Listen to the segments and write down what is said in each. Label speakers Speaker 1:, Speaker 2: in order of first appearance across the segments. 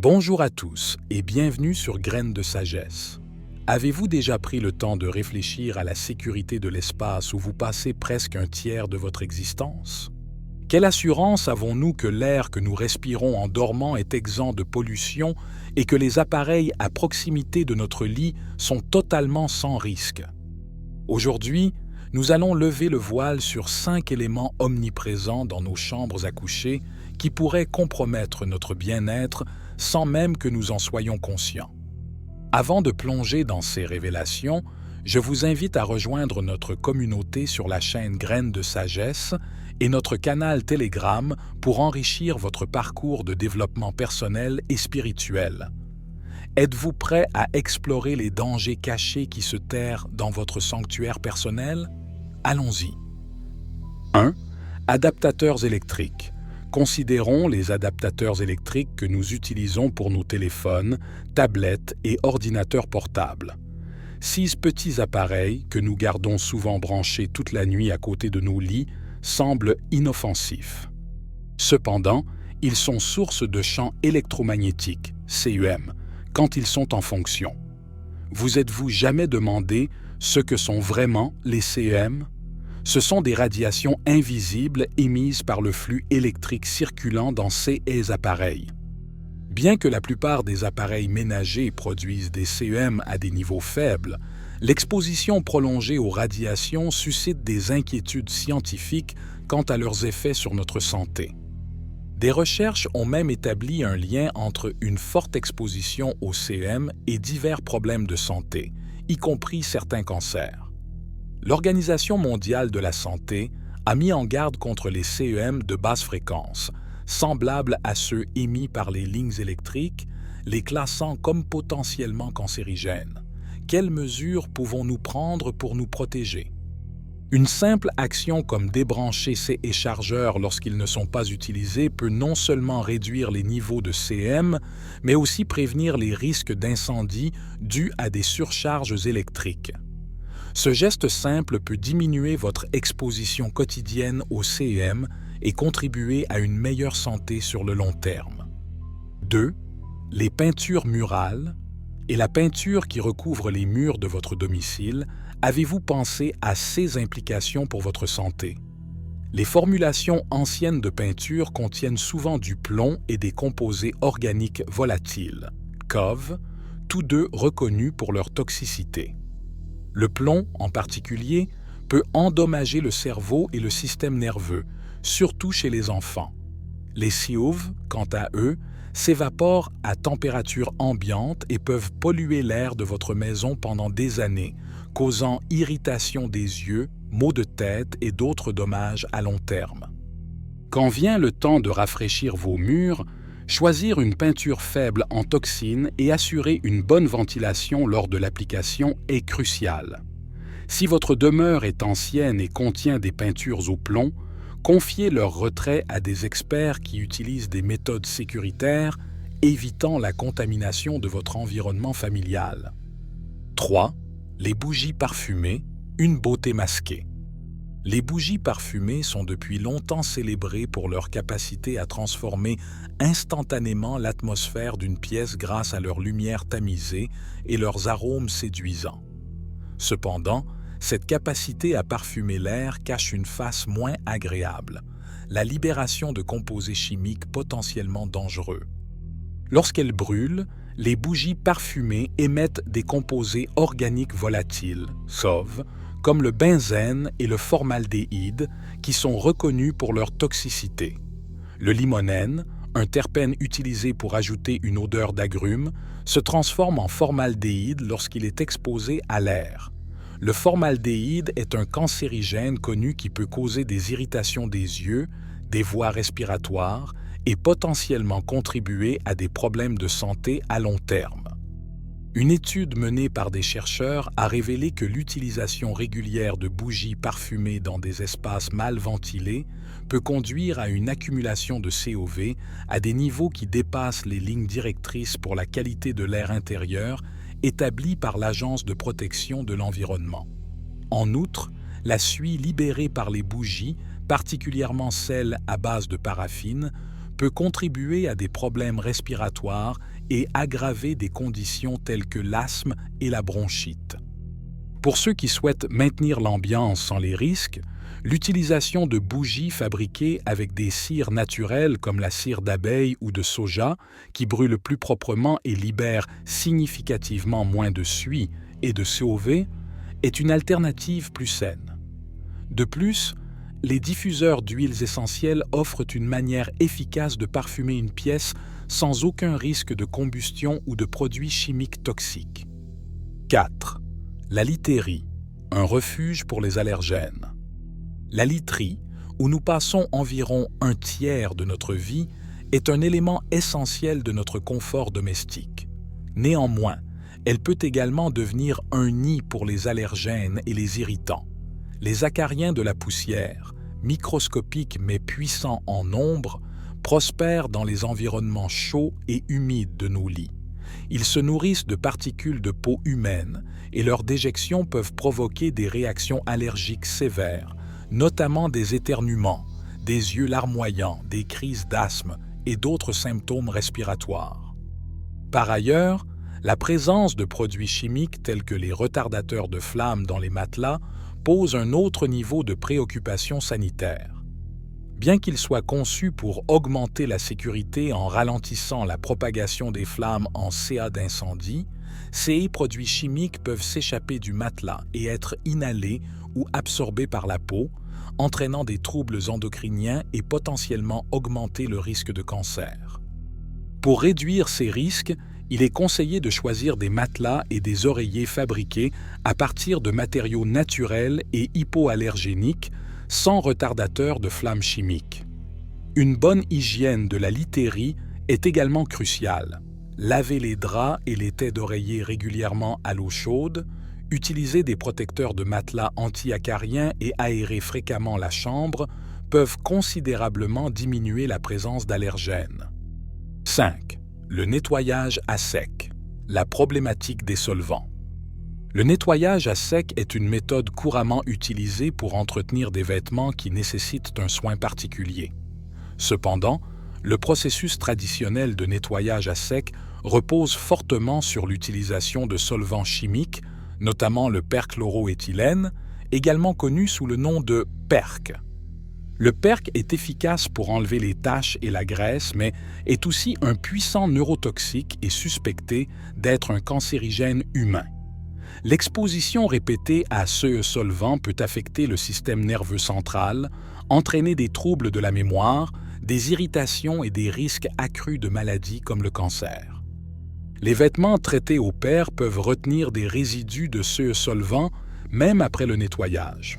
Speaker 1: Bonjour à tous et bienvenue sur Graines de sagesse. Avez-vous déjà pris le temps de réfléchir à la sécurité de l'espace où vous passez presque un tiers de votre existence? Quelle assurance avons-nous que l'air que nous respirons en dormant est exempt de pollution et que les appareils à proximité de notre lit sont totalement sans risque? Aujourd'hui, nous allons lever le voile sur 5 éléments omniprésents dans nos chambres à coucher qui pourraient compromettre notre bien-être sans même que nous en soyons conscients. Avant de plonger dans ces révélations, je vous invite à rejoindre notre communauté sur la chaîne Graines de sagesse et notre canal Telegram pour enrichir votre parcours de développement personnel et spirituel. Êtes-vous prêt à explorer les dangers cachés qui se terrent dans votre sanctuaire personnel? Allons-y. 1. Adaptateurs électriques. Considérons les adaptateurs électriques que nous utilisons pour nos téléphones, tablettes et ordinateurs portables. 6 petits appareils que nous gardons souvent branchés toute la nuit à côté de nos lits semblent inoffensifs. Cependant, ils sont source de champs électromagnétiques, CEM, quand ils sont en fonction. Vous êtes-vous jamais demandé ce que sont vraiment les CEM? Ce sont des radiations invisibles émises par le flux électrique circulant dans ces appareils. Bien que la plupart des appareils ménagers produisent des CEM à des niveaux faibles, l'exposition prolongée aux radiations suscite des inquiétudes scientifiques quant à leurs effets sur notre santé. Des recherches ont même établi un lien entre une forte exposition aux CEM et divers problèmes de santé, y compris certains cancers. L'Organisation mondiale de la santé a mis en garde contre les CEM de basse fréquence, semblables à ceux émis par les lignes électriques, les classant comme potentiellement cancérigènes. Quelles mesures pouvons-nous prendre pour nous protéger? Une simple action comme débrancher ces chargeurs lorsqu'ils ne sont pas utilisés peut non seulement réduire les niveaux de CEM, mais aussi prévenir les risques d'incendie dus à des surcharges électriques. Ce geste simple peut diminuer votre exposition quotidienne au CEM et contribuer à une meilleure santé sur le long terme. 2. Les peintures murales et la peinture qui recouvre les murs de votre domicile. Avez-vous pensé à ces implications pour votre santé? Les formulations anciennes de peinture contiennent souvent du plomb et des composés organiques volatiles, COV, tous deux reconnus pour leur toxicité. Le plomb, en particulier, peut endommager le cerveau et le système nerveux, surtout chez les enfants. Les COV, quant à eux, s'évaporent à température ambiante et peuvent polluer l'air de votre maison pendant des années, causant irritation des yeux, maux de tête et d'autres dommages à long terme. Quand vient le temps de rafraîchir vos murs, choisir une peinture faible en toxines et assurer une bonne ventilation lors de l'application est crucial. Si votre demeure est ancienne et contient des peintures au plomb, confiez leur retrait à des experts qui utilisent des méthodes sécuritaires, évitant la contamination de votre environnement familial. 3. Les bougies parfumées, une beauté masquée. Les bougies parfumées sont depuis longtemps célébrées pour leur capacité à transformer instantanément l'atmosphère d'une pièce grâce à leur lumière tamisée et leurs arômes séduisants. Cependant, cette capacité à parfumer l'air cache une face moins agréable, la libération de composés chimiques potentiellement dangereux. Lorsqu'elles brûlent, les bougies parfumées émettent des composés organiques volatiles, SOV, comme le benzène et le formaldéhyde, qui sont reconnus pour leur toxicité. Le limonène, un terpène utilisé pour ajouter une odeur d'agrumes, se transforme en formaldéhyde lorsqu'il est exposé à l'air. Le formaldéhyde est un cancérigène connu qui peut causer des irritations des yeux, des voies respiratoires et potentiellement contribuer à des problèmes de santé à long terme. Une étude menée par des chercheurs a révélé que l'utilisation régulière de bougies parfumées dans des espaces mal ventilés peut conduire à une accumulation de COV à des niveaux qui dépassent les lignes directrices pour la qualité de l'air intérieur établies par l'Agence de protection de l'environnement. En outre, la suie libérée par les bougies, particulièrement celles à base de paraffine, peut contribuer à des problèmes respiratoires et aggraver des conditions telles que l'asthme et la bronchite. Pour ceux qui souhaitent maintenir l'ambiance sans les risques, l'utilisation de bougies fabriquées avec des cires naturelles comme la cire d'abeille ou de soja, qui brûlent plus proprement et libèrent significativement moins de suie et de COV, est une alternative plus saine. De plus, les diffuseurs d'huiles essentielles offrent une manière efficace de parfumer une pièce sans aucun risque de combustion ou de produits chimiques toxiques. 4. La literie, un refuge pour les allergènes. La literie, où nous passons environ un tiers de notre vie, est un élément essentiel de notre confort domestique. Néanmoins, elle peut également devenir un nid pour les allergènes et les irritants. Les acariens de la poussière, microscopiques mais puissants en nombre, prospèrent dans les environnements chauds et humides de nos lits. Ils se nourrissent de particules de peau humaine et leurs déjections peuvent provoquer des réactions allergiques sévères, notamment des éternuements, des yeux larmoyants, des crises d'asthme et d'autres symptômes respiratoires. Par ailleurs, la présence de produits chimiques tels que les retardateurs de flamme dans les matelas pose un autre niveau de préoccupation sanitaire. Bien qu'ils soient conçus pour augmenter la sécurité en ralentissant la propagation des flammes en CA d'incendie, ces produits chimiques peuvent s'échapper du matelas et être inhalés ou absorbés par la peau, entraînant des troubles endocriniens et potentiellement augmenter le risque de cancer. Pour réduire ces risques, il est conseillé de choisir des matelas et des oreillers fabriqués à partir de matériaux naturels et hypoallergéniques, sans retardateur de flammes chimiques. Une bonne hygiène de la literie est également cruciale. Lavez les draps et les têtes d'oreiller régulièrement à l'eau chaude, utilisez des protecteurs de matelas anti-acariens et aérer fréquemment la chambre peuvent considérablement diminuer la présence d'allergènes. 5. Le nettoyage à sec. La problématique des solvants. Le nettoyage à sec est une méthode couramment utilisée pour entretenir des vêtements qui nécessitent un soin particulier. Cependant, le processus traditionnel de nettoyage à sec repose fortement sur l'utilisation de solvants chimiques, notamment le perchloroéthylène, également connu sous le nom de PERC. Le PERC est efficace pour enlever les taches et la graisse, mais est aussi un puissant neurotoxique et suspecté d'être un cancérigène humain. L'exposition répétée à ce solvant peut affecter le système nerveux central, entraîner des troubles de la mémoire, des irritations et des risques accrus de maladies comme le cancer. Les vêtements traités au PERC peuvent retenir des résidus de ce solvant même après le nettoyage.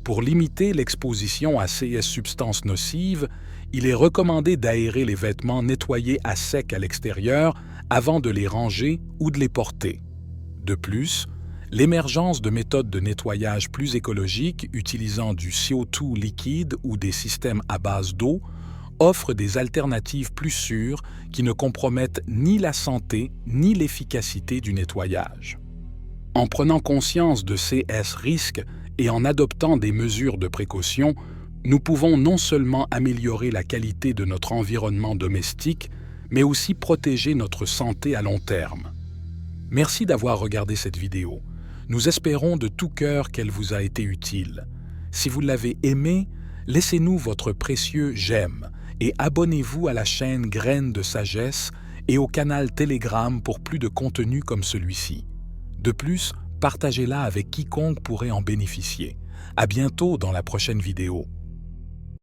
Speaker 1: Pour limiter l'exposition à ces substances nocives, il est recommandé d'aérer les vêtements nettoyés à sec à l'extérieur avant de les ranger ou de les porter. De plus, l'émergence de méthodes de nettoyage plus écologiques utilisant du CO2 liquide ou des systèmes à base d'eau offre des alternatives plus sûres qui ne compromettent ni la santé ni l'efficacité du nettoyage. En prenant conscience de ces risques et en adoptant des mesures de précaution, nous pouvons non seulement améliorer la qualité de notre environnement domestique, mais aussi protéger notre santé à long terme. Merci d'avoir regardé cette vidéo. Nous espérons de tout cœur qu'elle vous a été utile. Si vous l'avez aimée, laissez-nous votre précieux j'aime et abonnez-vous à la chaîne Graines de Sagesse et au canal Telegram pour plus de contenu comme celui-ci. De plus, partagez-la avec quiconque pourrait en bénéficier. À bientôt dans la prochaine vidéo.